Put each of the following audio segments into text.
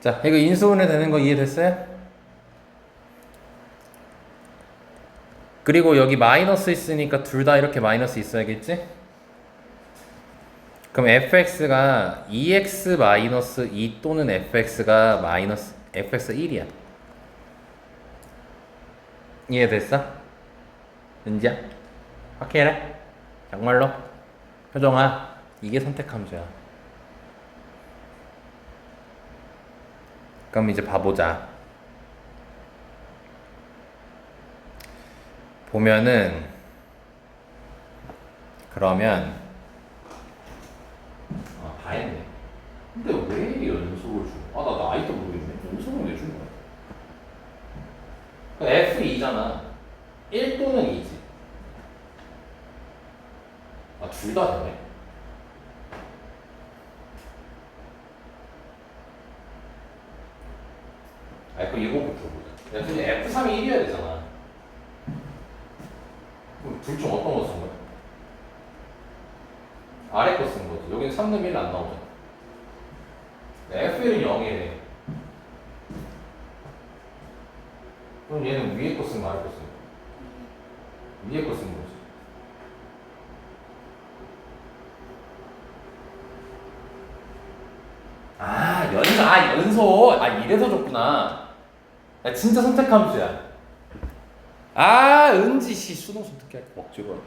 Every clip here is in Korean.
자, 이거 인수분해 되는 거 이해됐어요? 그리고 여기 마이너스 있으니까 둘 다 이렇게 마이너스 있어야겠지? 그럼 fx가 2x 마이너스 2 또는 fx가 마이너스 fx 1이야. 이해됐어? 은지야? 확실해? 정말로? 효정아, 이게 선택함수야. 그럼 이제 봐보자. 보면은 그러면 다 했네. 근데 왜 연속을 줘? 나 아직도 모르겠네. 연속은 왜 준 거야? F2잖아. 1 또는 2지. 둘 다 되네. 그럼 이거부터 보자. 야, 근데 F3이 1이어야 되잖아. 그럼 둘 중 어떤 거 쓴 거야? 아래 거 쓴 거지. 여기는 3 넣으면 1 안 나오잖아. F1은 0이래. 그럼 얘는 위에 거 쓴 거, 아래 거 쓴 거? 위에 거 쓴 거지. 연소. 이래서 줬구나. 진짜 선택함수야. 은지 씨 수능 선택해. 억지로.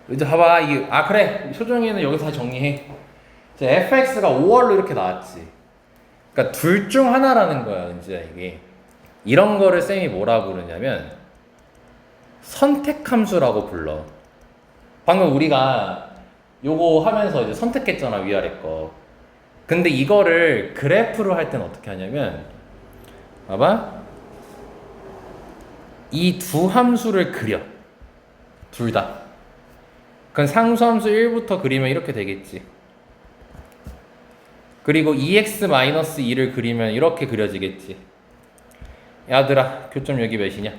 이제 봐봐. 이게 그래. 효정이는 여기서 다 정리해. 이제 fx가 5월로 이렇게 나왔지. 그러니까 둘 중 하나라는 거야, 은지야 이게. 이런 거를 쌤이 뭐라 부르냐면 선택함수라고 불러. 방금 우리가 요거 하면서 이제 선택했잖아, 위아래 거. 근데 이거를 그래프로 할 때는 어떻게 하냐면 봐봐. 이 두 함수를 그려. 둘 다. 그럼 상수함수 1부터 그리면 이렇게 되겠지. 그리고 2x-2를 그리면 이렇게 그려지겠지. 야들아, 교점 여기 몇이냐?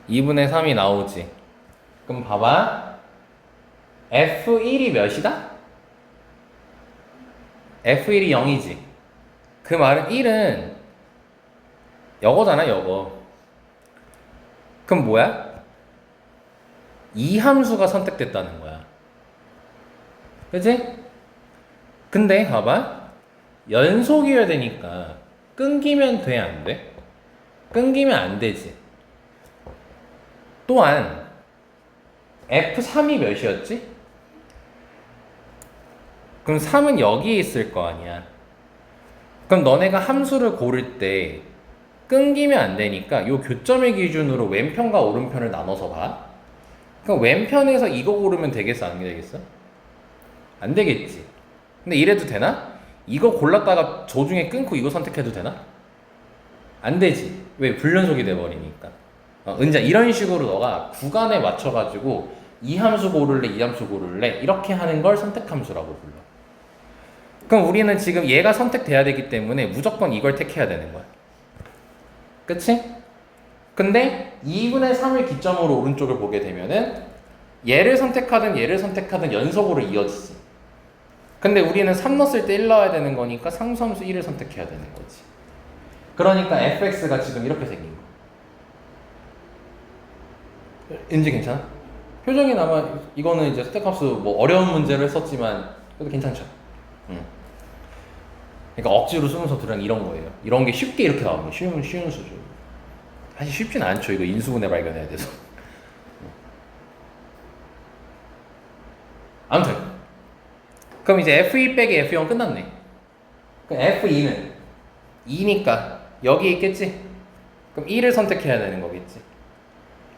2분의 3이 나오지. 그럼 봐봐. F1이 몇이다? F1이 0이지. 그 말은 1은 여거잖아, 여거. 그럼 뭐야? 이 함수가 선택됐다는 거야. 그치? 근데 봐봐. 연속이어야 되니까 끊기면 돼, 안 돼? 끊기면 안 되지. 또한 F3이 몇이었지? 그럼 3은 여기에 있을 거 아니야. 그럼 너네가 함수를 고를 때 끊기면 안 되니까 요 교점의 기준으로 왼편과 오른편을 나눠서 봐. 그럼 왼편에서 이거 고르면 되겠어, 안 되겠어? 안 되겠지. 근데 이래도 되나? 이거 골랐다가 저 중에 끊고 이거 선택해도 되나? 안 되지. 왜? 불연속이 돼버리니까. 은자, 이런 식으로 너가 구간에 맞춰가지고 이 함수 고를래, 이 함수 고를래 이렇게 하는 걸 선택함수라고 불러. 그럼 우리는 지금 얘가 선택돼야 되기 때문에 무조건 이걸 택해야 되는 거야. 그치? 근데 2분의 3을 기점으로 오른쪽을 보게 되면은 얘를 선택하든 연속으로 이어지지. 근데 우리는 3 넣었을 때 1 넣어야 되는 거니까 상수함수 1을 선택해야 되는 거지. 그러니까 fx가 지금 이렇게 생긴 거. 인지 괜찮아? 표정이 아마 이거는 이제 선택함수 뭐 어려운 문제를 했었지만 그래도 괜찮죠? 그러니까 억지로 수능서들은 이런 거예요. 이런 게 쉽게 이렇게 나오는 쉬운 수준. 사실 쉽진 않죠. 이거 인수분해 발견해야 돼서. 아무튼 그럼 이제 F2 빼기 F0 끝났네. 그럼 F2는 2니까 여기 있겠지? 그럼 1을 선택해야 되는 거겠지.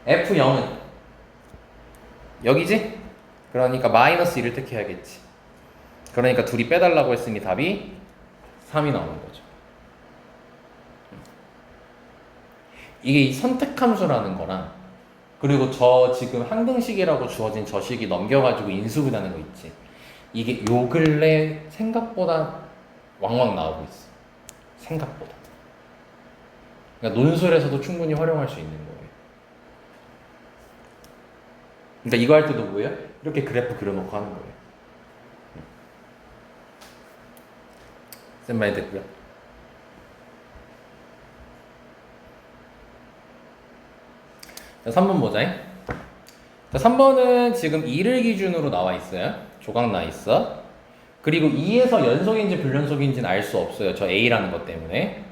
F0은 여기지? 그러니까 마이너스 1을 택해야겠지. 그러니까 둘이 빼달라고 했으니 답이 3이 나오는 거죠. 이게 이 선택함수라는 거랑 그리고 저 지금 항등식이라고 주어진 저 식이 넘겨가지고 인수분해하는 거 있지. 이게 요 근래 생각보다 왕왕 나오고 있어. 생각보다. 그러니까 논술에서도 충분히 활용할 수 있는 거예요. 그러니까 이거 할 때도 뭐예요? 이렇게 그래프 그려놓고 하는 거예요. 쌤 많이 됐고요. 자, 3번 보자. 자, 3번은 지금 2를 기준으로 나와 있어요. 조각 나 있어. 그리고 2에서 연속인지 불연속인지는 알 수 없어요. 저 A라는 것 때문에.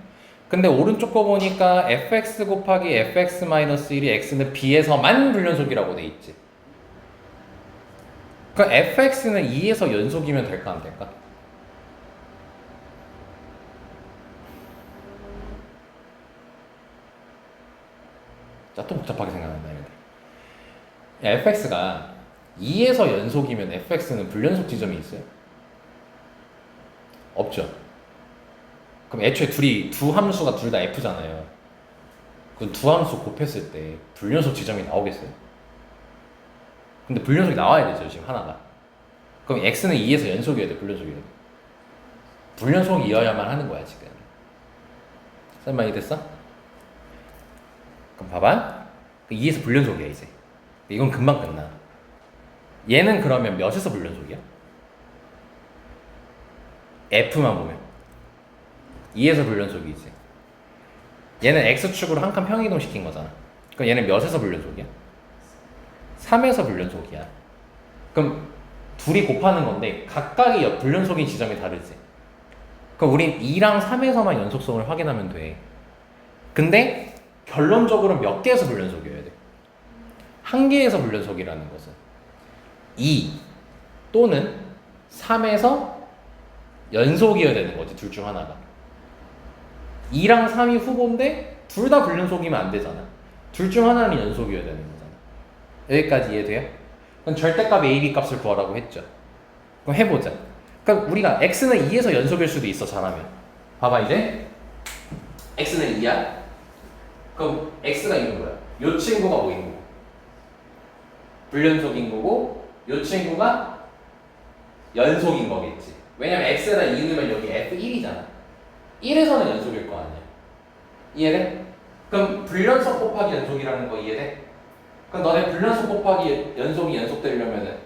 근데 오른쪽 거 보니까 fx 곱하기 fx-1이 x는 b에서만 불연속이라고 돼 있지. 그럼 fx는 2에서 연속이면 될까 안 될까? 자, 또 복잡하게 생각한다 이런데. fx가 2에서 연속이면 fx는 불연속 지점이 있어요? 없죠. 그럼 애초에 두 함수가 둘 다 f잖아요. 그럼 두 함수 곱했을 때 불연속 지점이 나오겠어요? 근데 불연속이 나와야 되죠 지금 하나가. 그럼 x는 2에서 연속이어야 돼 불연속이어야 돼? 불연속이어야만 하는 거야 지금. 설마 이해됐어? 그럼 봐봐. 2에서 불연속이야 이제. 이건 금방 끝나. 얘는 그러면 몇에서 불연속이야? f만 보면 2에서 불연속이지. 얘는 x축으로 한 칸 평이동 시킨 거잖아. 그럼 얘는 몇에서 불연속이야? 3에서 불연속이야. 그럼 둘이 곱하는 건데 각각의 불연속인 지점이 다르지. 그럼 우린 2랑 3에서만 연속성을 확인하면 돼. 근데 결론적으로 몇 개에서 불연속이어야 돼? 한 개에서 불연속이라는 것은 2 또는 3에서 연속이어야 되는 거지. 둘 중 하나가. 2랑 3이 후보인데 둘 다 불연속이면 안 되잖아. 둘 중 하나는 연속이어야 되는 거잖아. 여기까지 이해돼요? 그럼 절대값 a, b 값을 구하라고 했죠. 그럼 해보자. 그럼 우리가 x는 2에서 연속일 수도 있어 잘하면. 봐봐 이제 x는 2야. 그럼 x가 있는 거야. 요 친구가 뭐인 거고? 불연속인 거고 요 친구가 연속인 거겠지. 왜냐면 x에다 2 넣으면 여기 f1이잖아. 1에서는 연속일 거 아니야. 이해돼? 그럼 불연속 곱하기 연속이라는 거 이해돼? 그럼 너네 불연속 곱하기 연속이 연속되려면은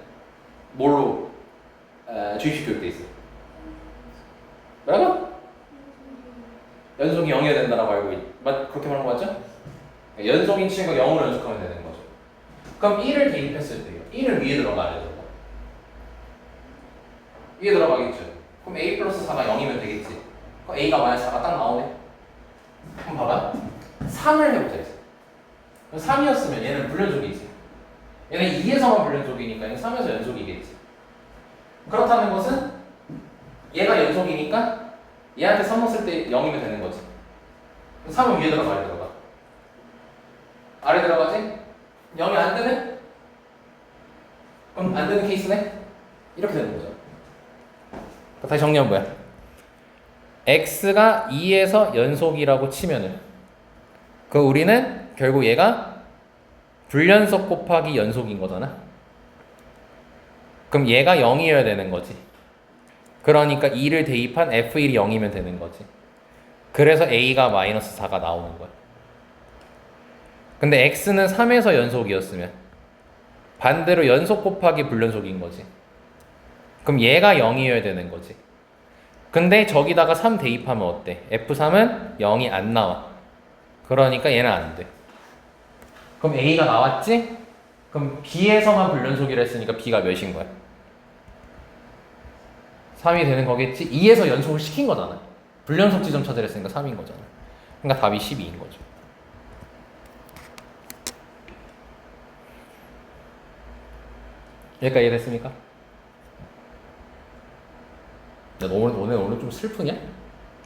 뭘로 주입식 교육돼 있어? 뭐라고? 연속이 0이어야 된다라고 알고 그렇게 말한 거 맞죠? 연속인 친구가 0으로 연속하면 되는 거죠. 그럼 1을 대입했을 때요. 1은 위에 들어가야 되죠. 위에 들어가겠죠. 그럼 a 플러스 4가 0이면 되겠지. 그럼 a가 마이너스 4가 딱 나오네. 그럼 봐봐. 3을 해보자 이제. 3이었으면 얘는 불연속이지. 얘는 2에서만 불연속이니까 얘는 3에서 연속이겠지. 그렇다는 것은 얘가 연속이니까 얘한테 3 넣었을 때 0이면 되는 거지. 3은 위에 들어가 아래 들어가? 아래 들어가지? 0이 안 되네? 그럼 안 되는 케이스네? 이렇게 되는 거죠. 다시 정리하면 뭐야? x가 2에서 연속이라고 치면은 그 우리는 결국 얘가 불연속 곱하기 연속인 거잖아. 그럼 얘가 0이어야 되는 거지. 그러니까 2를 대입한 f1이 0이면 되는 거지. 그래서 a가 마이너스 4가 나오는 거야. 근데 x는 3에서 연속이었으면 반대로 연속 곱하기 불연속인 거지. 그럼 얘가 0이어야 되는 거지. 근데 저기다가 3 대입하면 어때? f3은 0이 안 나와. 그러니까 얘는 안 돼. 그럼 a가 나왔지? 그럼 b에서만 불연속이라 했으니까 b가 몇인 거야? 3이 되는 거겠지? 2에서 연속을 시킨 거잖아. 불연속 지점 찾으라 했으니까 3인 거잖아. 그러니까 답이 12인 거죠. 여기까지 이해됐습니까? 야, 너 오늘 좀 슬프냐?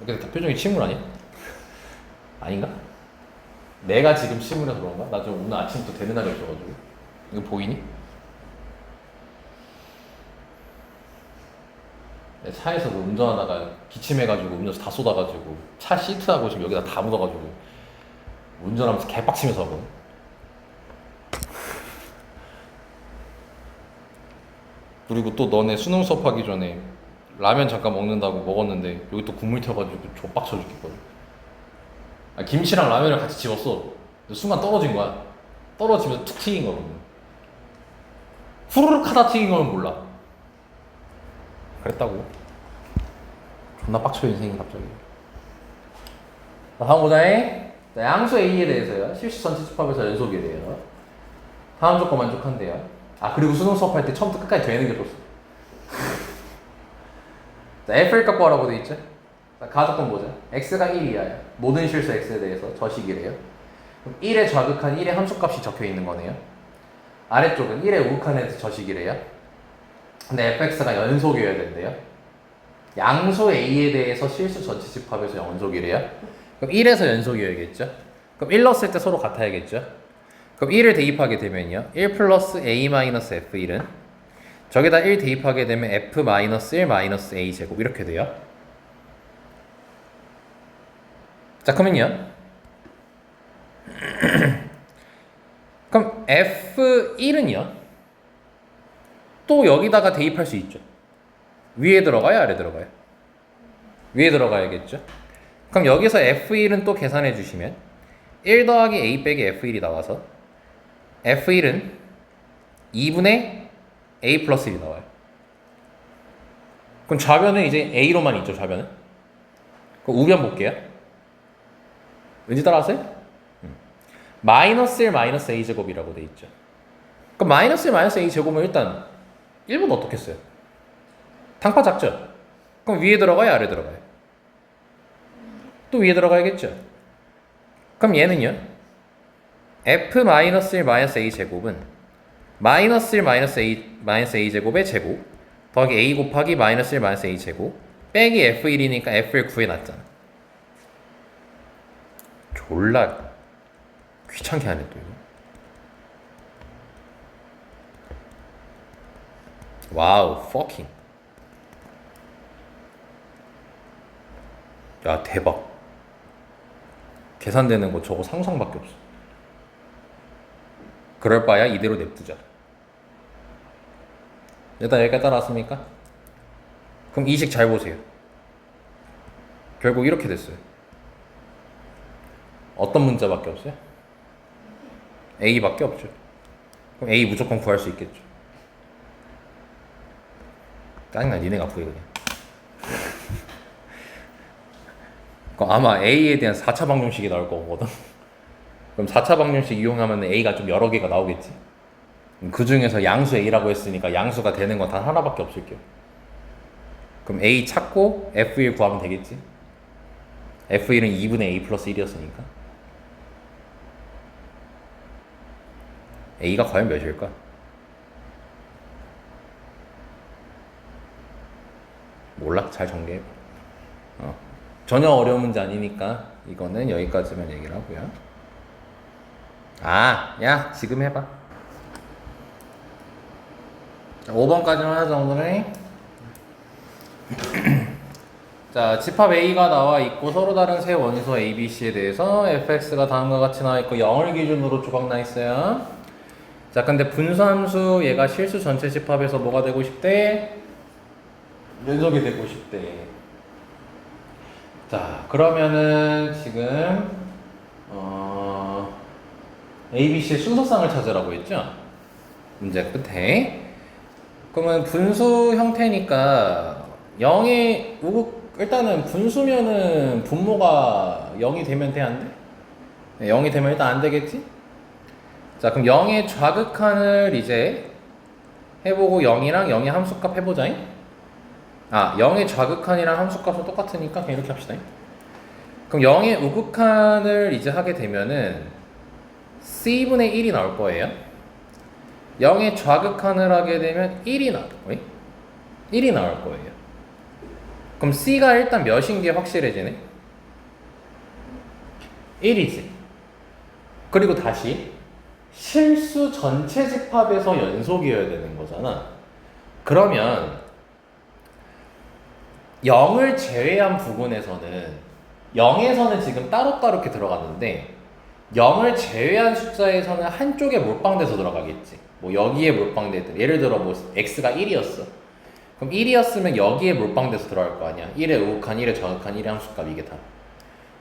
이렇게 다 표정이 침울하냐? 아닌가? 내가 지금 침울해서 그런가? 나 좀 오늘 아침부터 되는 날이 없어가지고. 이거 보이니? 차에서 뭐 운전하다가 기침해가지고 음료수 다 쏟아가지고 차 시트하고 지금 여기다 다 묻어가지고 운전하면서 개빡치면서 하거든. 그리고 또 너네 수능 수업하기 전에 라면 잠깐 먹는다고 먹었는데 여기 또 국물 튀어가지고 족박쳐 죽겠거든. 김치랑 라면을 같이 집었어. 순간 떨어진 거야. 떨어지면서 툭 튀긴 거거든. 후루룩 하다 튀긴 거는 몰라. 그랬다고. 존나 빡쳐 인생이 갑자기. 다음 보자에 양수 A에 대해서요. 실수 전체 집합에서 연속이 돼요. 다음 조건 만족한대요. 아 그리고 수능 수업할 때 처음부터 끝까지 되는 게 줬어. 자, F를 갖고 하라고 돼 있죠. 자, 가조건 보자. X가 1 이하야. 모든 실수 X에 대해서 저식이래요. 그럼 1의 좌극한 1의 함수값이 적혀 있는 거네요. 아래쪽은 1의 우극한에 저식이래요. 근데 fx가 연속이어야 된대요. 양수 a에 대해서 실수 전체 집합에서 연속이래요. 그럼 1에서 연속이어야겠죠. 그럼 1 넣었을 때 서로 같아야겠죠. 그럼 1을 대입하게 되면요. 1 플러스 a 마이너스 f1은 저기다 1 대입하게 되면 f 마이너스 1 마이너스 a 제곱 이렇게 돼요. 자 그러면요. 그럼 f1은요. 또 여기다가 대입할 수 있죠. 위에 들어가요? 아래 들어가요? 위에 들어가야겠죠. 그럼 여기서 f1은 또 계산해 주시면 1 더하기 a 빼기 f1이 나와서 f1은 2분의 a 플러스 1이 나와요. 그럼 좌변은 이제 a로만 있죠. 좌변은. 그럼 우변 볼게요. 왠지 따라하세요? 마이너스 1 마이너스 a 제곱이라고 돼 있죠. 그럼 마이너스 1 마이너스 a 제곱은 일단 1번 어떻게 써요? 당파 작죠? 그럼 위에 들어가요? 아래 들어가요? 또 위에 들어가야겠죠? 그럼 얘는요? f 마이너스 1 마이너스 a 제곱은 마이너스 1 마이너스 a 제곱의 제곱 더하기 a 곱하기 마이너스 1 마이너스 a 제곱 빼기 f1이니까 f를 구해놨잖아. 졸라 귀찮게 하네 또 이거. 와우, fucking. 야, 대박. 계산되는 거 저거 상상밖에 없어. 그럴 바야 이대로 냅두자. 일단 여기까지 따라왔습니까? 그럼 이식 잘 보세요. 결국 이렇게 됐어요. 어떤 문자밖에 없어요? A밖에 없죠. 그럼 A 무조건 구할 수 있겠죠. 짜증나, 니네가 구해 그냥. 그럼 아마 A에 대한 4차 방정식이 나올 거거든. 그럼 4차 방정식 이용하면 A가 좀 여러 개가 나오겠지. 그 중에서 양수 A라고 했으니까 양수가 되는 건 단 하나밖에 없을게요. 그럼 A 찾고 F1 구하면 되겠지. F1은 2분의 A 플러스 1이었으니까. A가 과연 몇일까? 몰라. 잘 정리해. 전혀 어려운 문제 아니니까 이거는 여기까지만 얘기를 하고요. 아, 야, 지금 해봐. 5번까지만 하자, 오늘은. 자, 집합 A가 나와 있고 서로 다른 세 원소 A, B, C에 대해서 fx가 다음과 같이 나와 있고 0을 기준으로 조각 나 있어요. 자, 근데 분수함수 얘가 실수 전체 집합에서 뭐가 되고 싶대? 연속이 되고 싶대. 자, 그러면은 지금 A, B, C의 순서상을 찾으라고 했죠? 문제 끝에. 그러면 분수 형태니까 0의 일단은 분수면은 분모가 0이 되면 돼, 안 돼? 네, 0이 되면 일단 안 되겠지? 자, 그럼 0의 좌극한을 이제 해보고 0이랑 0의 함수값 해보자. 0의 좌극한이랑 함수값은 똑같으니까 그냥 이렇게 합시다. 그럼 0의 우극한을 이제 하게 되면은 C분의 1이 나올 거예요. 0의 좌극한을 하게 되면 1이 나올 거예요. 1이 나올 거예요. 그럼 C가 일단 몇인 게 확실해지네? 1이지. 그리고 다시 실수 전체 집합에서 연속이어야 되는 거잖아. 그러면 0을 제외한 부분에서는 0에서는 지금 따로따로 이렇게 들어갔는데 0을 제외한 숫자에서는 한쪽에 몰빵돼서 들어가겠지. 뭐 여기에 몰빵되든 예를 들어 뭐 x가 1이었어. 그럼 1이었으면 여기에 몰빵돼서 들어갈 거 아니야. 1의 우극한, 1의 좌극한, 1의 함수값 이게 다.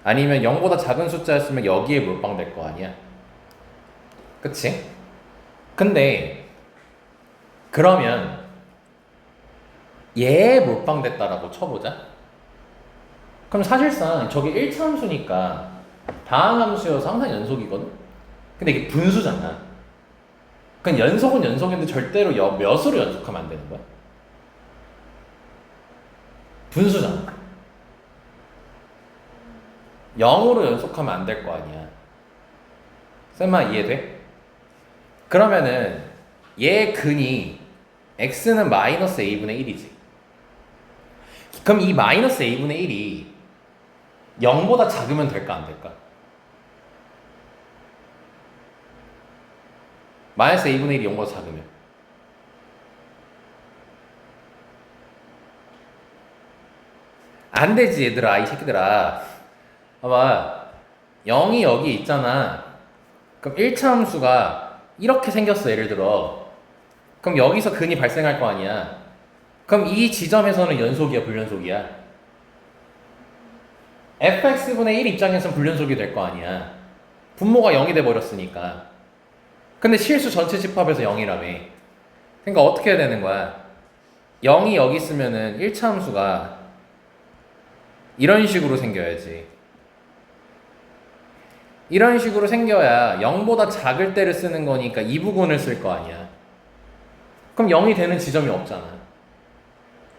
아니면 0보다 작은 숫자였으면 여기에 몰빵될 거 아니야. 그치? 근데 그러면 얘 몰빵됐다라고 쳐보자. 그럼 사실상 저게 1차 함수니까 다항함수여서 항상 연속이거든? 근데 이게 분수잖아. 그럼 연속은 연속인데 절대로 몇으로 연속하면 안 되는 거야? 분수잖아. 0으로 연속하면 안 될 거 아니야. 쌤아 이해돼? 그러면은 얘 근이 x는 마이너스 a분의 1이지. 그럼 이 마이너스 a분의 1이 0보다 작으면 될까 안 될까? 마이너스 a분의 1이 0보다 작으면 안 되지 얘들아. 이 새끼들아 봐봐. 0이 여기 있잖아. 그럼 1차 함수가 이렇게 생겼어 예를 들어. 그럼 여기서 근이 발생할 거 아니야. 그럼 이 지점에서는 연속이야 불연속이야? fx분의 1 입장에서는 불연속이 될 거 아니야. 분모가 0이 돼버렸으니까. 근데 실수 전체 집합에서 0이라며. 그러니까 어떻게 해야 되는 거야? 0이 여기 있으면은 1차 함수가 이런 식으로 생겨야지. 이런 식으로 생겨야 0보다 작을 때를 쓰는 거니까 이 부분을 쓸 거 아니야. 그럼 0이 되는 지점이 없잖아.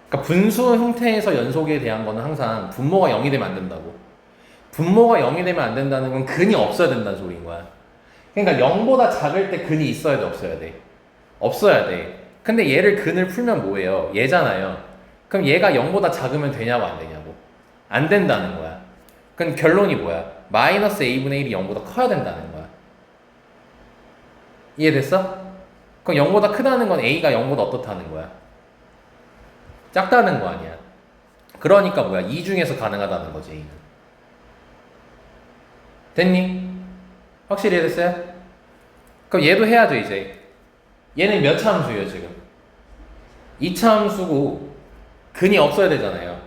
그러니까 분수 형태에서 연속에 대한 거는 항상 분모가 0이 되면 안 된다고. 분모가 0이 되면 안 된다는 건 근이 없어야 된다는 소리인 거야. 그러니까 0보다 작을 때 근이 있어야 돼 없어야 돼? 없어야 돼. 근데 얘를 근을 풀면 뭐예요? 얘잖아요. 그럼 얘가 0보다 작으면 되냐고 안 되냐고. 안 된다는 거야. 그럼 결론이 뭐야? 마이너스 a분의 1이 0보다 커야 된다는 거야. 이해됐어? 그럼 0보다 크다는 건 a가 0보다 어떻다는 거야? 작다는 거 아니야. 그러니까 뭐야? 이 중에서 가능하다는 거지. a는. 됐니? 확실히 이해됐어요? 그럼 얘도 해야죠 이제. 얘는 몇 차 함수예요 지금? 2차 함수고 근이 없어야 되잖아요.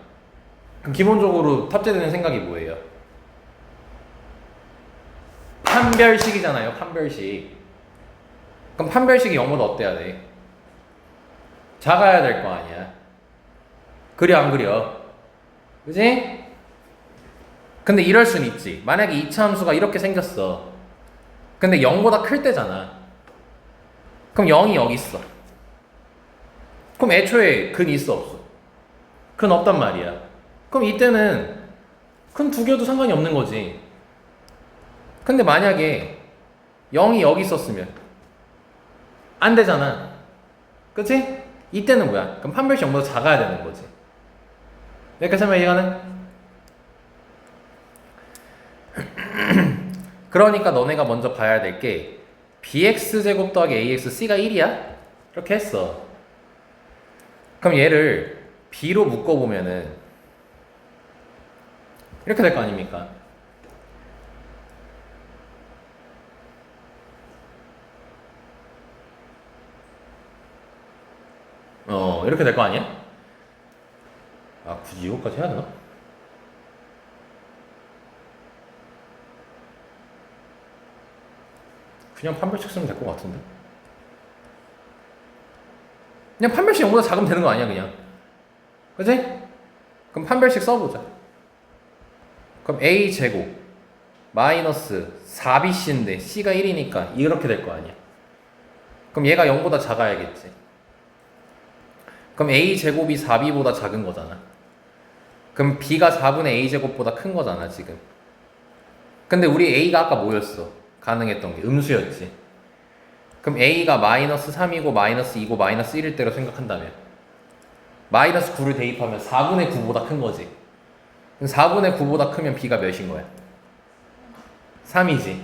그럼 기본적으로 탑재되는 생각이 뭐예요? 판별식이잖아요. 판별식. 그럼 판별식이 0보다 어때야 돼? 작아야 될 거 아니야. 그려 안 그려? 그지? 근데 이럴 순 있지. 만약에 2차 함수가 이렇게 생겼어. 근데 0보다 클 때잖아. 그럼 0이 여기 있어. 그럼 애초에 근이 있어 없어? 근 없단 말이야. 그럼 이때는 근 두 개도 상관이 없는 거지. 근데 만약에 0이 여기 있었으면 안 되잖아. 그치? 이때는 뭐야? 그럼 판별식 0보다 작아야 되는 거지. 여기까지 하면 이해가는? 그러니까 너네가 먼저 봐야 될 게 bx제곱 더하기 ax c가 1이야? 이렇게 했어. 그럼 얘를 b로 묶어보면은 이렇게 될 거 아닙니까? 이렇게 될 거 아니야? 아, 굳이 이거까지 해야 되나? 그냥 판별식 쓰면 될 것 같은데? 그냥 판별식 0보다 작으면 되는 거 아니야 그냥? 그치? 그럼 판별식 써보자. 그럼 a제곱 마이너스 4bc인데 c가 1이니까 이렇게 될 거 아니야. 그럼 얘가 0보다 작아야겠지. 그럼 a제곱이 4b보다 작은 거잖아. 그럼 b가 4분의 a제곱보다 큰 거잖아 지금. 근데 우리 a가 아까 뭐였어? 가능했던 게 음수였지. 그럼 a가 마이너스 3이고 마이너스 2고 마이너스 1일 때로 생각한다면 마이너스 9를 대입하면 4분의 9보다 큰 거지. 4분의 9보다 크면 b가 몇인 거야? 3이지.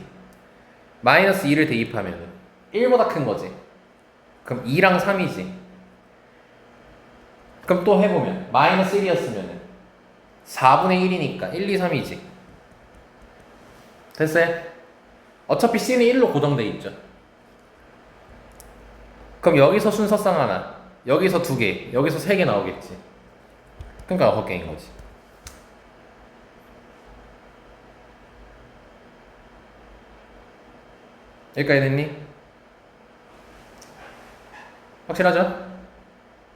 마이너스 2를 대입하면 1보다 큰 거지. 그럼 2랑 3이지. 그럼 또 해보면 마이너스 1이었으면 4분의 1이니까 1, 2, 3이지. 됐어요? 어차피 c는 1로 고정돼 있죠. 그럼 여기서 순서상 하나, 여기서 2개, 여기서 3개 나오겠지. 그러니까 6개인 거지. 여기까지 됐니? 확실하죠?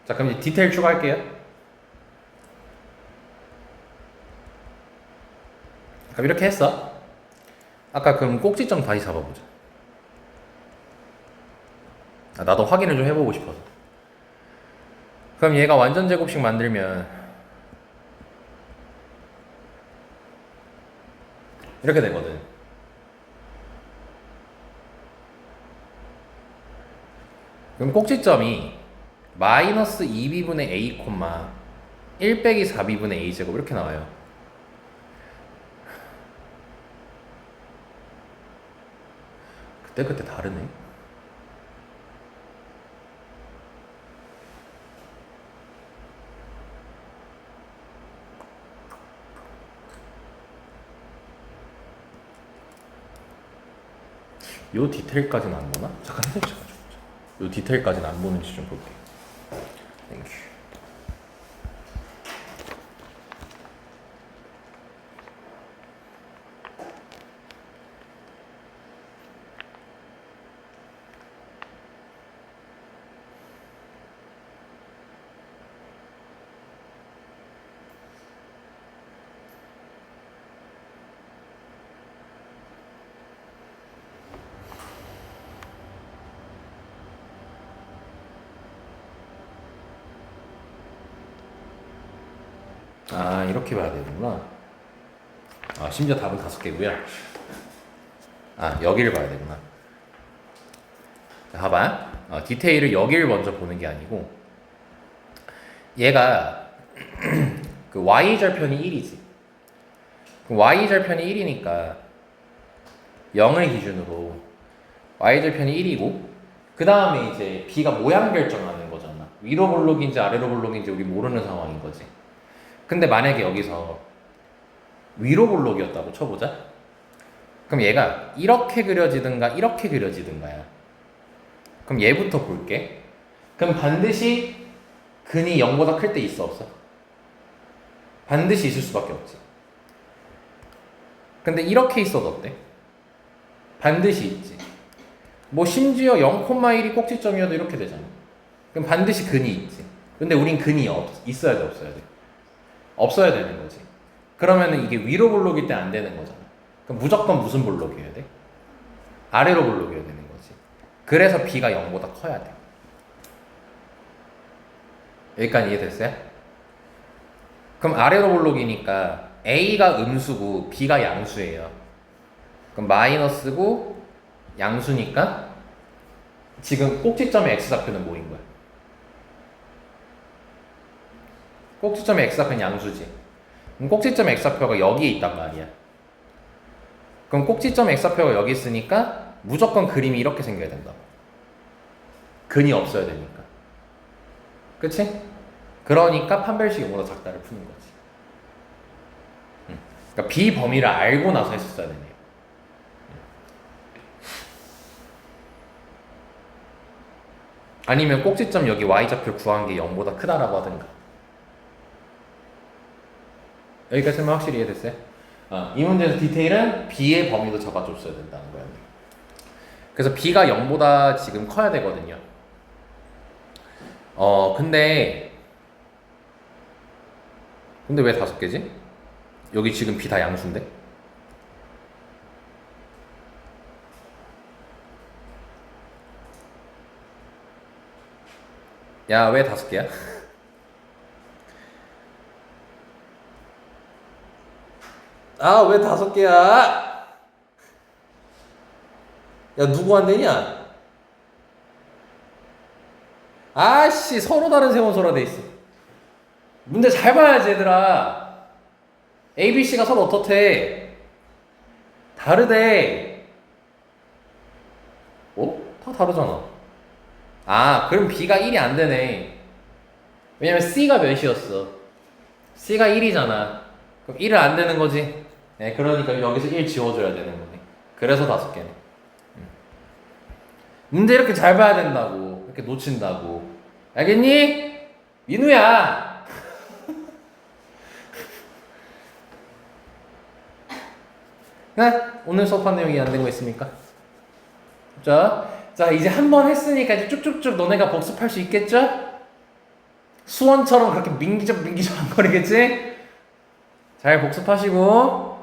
자, 그럼 이제 디테일 추가할게요. 그럼 이렇게 했어. 아까 그럼 꼭지점 다시 잡아보자. 나도 확인을 좀 해보고 싶어서. 그럼 얘가 완전 제곱식 만들면 이렇게 되거든. 그럼 꼭지점이 마이너스 2b분의 a, 1 빼기 4b분의 a제곱 이렇게 나와요. 그때 다르네. 요 디테일까지는 안 보나? 잠깐 해보자. 요 디테일까지는 안 보는지 좀 볼게. 땡큐. 아, 이렇게 봐야 되는구나. 아, 심지어 답은 5개고요. 아, 여기를 봐야 되구나. 자, 봐봐. 디테일을 여기를 먼저 보는 게 아니고 얘가 그 y절편이 1이지. 그럼 y절편이 1이니까 0을 기준으로 y절편이 1이고 그 다음에 이제 b가 모양 결정하는 거잖아. 위로 볼록인지 아래로 볼록인지 우리 모르는 상황인 거지. 근데 만약에 여기서 위로 볼록이었다고 쳐보자. 그럼 얘가 이렇게 그려지든가 이렇게 그려지든가야. 그럼 얘부터 볼게. 그럼 반드시 근이 0보다 클 때 있어 없어? 반드시 있을 수밖에 없지. 근데 이렇게 있어도 어때? 반드시 있지. 뭐 심지어 0,1이 꼭지점이어도 이렇게 되잖아. 그럼 반드시 근이 있지. 근데 우린 근이 있어야 돼 없어야 돼? 없어야 되는 거지. 그러면은 이게 위로 볼록일 때 안 되는 거잖아. 그럼 무조건 무슨 볼록이어야 돼? 아래로 볼록이어야 되는 거지. 그래서 b가 0보다 커야 돼. 여기까지 이해됐어요? 그럼 아래로 볼록이니까 a가 음수고 b가 양수예요. 그럼 마이너스고 양수니까 지금 꼭지점의 x좌표는 뭐인 거야? 꼭지점의 x좌표는 양수지. 그럼 꼭지점의 x좌표가 여기에 있단 말이야. 그럼 꼭지점 x좌표가 여기 있으니까 무조건 그림이 이렇게 생겨야 된다. 근이 없어야 되니까. 그치? 그러니까 판별식 0보다 작다를 푸는 거지. 그러니까 비범위를 알고 나서 했었어야 되네요. 아니면 꼭지점 여기 y좌표 구한 게 0보다 크다라고 하든가. 여기까지만 확실히 이해됐어요? 이 문제에서 디테일은 b의 범위도 잡아줬어야 된다는 거예요. 그래서 b가 0보다 지금 커야 되거든요. 근데 왜 5개지? 여기 지금 b 다 양수인데? 야, 왜 5개야? 아, 왜 5개야? 야, 누구 안 되냐? 아씨, 서로 다른 세원소라 돼 있어. 문제 잘 봐야지, 얘들아. A, B, C가 서로 어떻대? 다르대. 다 다르잖아. 아, 그럼 B가 1이 안 되네. 왜냐면 C가 몇이었어? C가 1이잖아. 그럼 1은 안 되는 거지. 네, 그러니까 여기서 1 지워줘야 되는 거네. 그래서 5개네. 문제 이렇게 잘 봐야 된다고. 이렇게 놓친다고. 알겠니? 민우야! 네? 오늘 수업한 내용이 안 된 거 있습니까? 자, 이제 한 번 했으니까 이제 쭉쭉쭉 너네가 복습할 수 있겠죠? 수원처럼 그렇게 민기적 안 거리겠지? 잘 복습하시고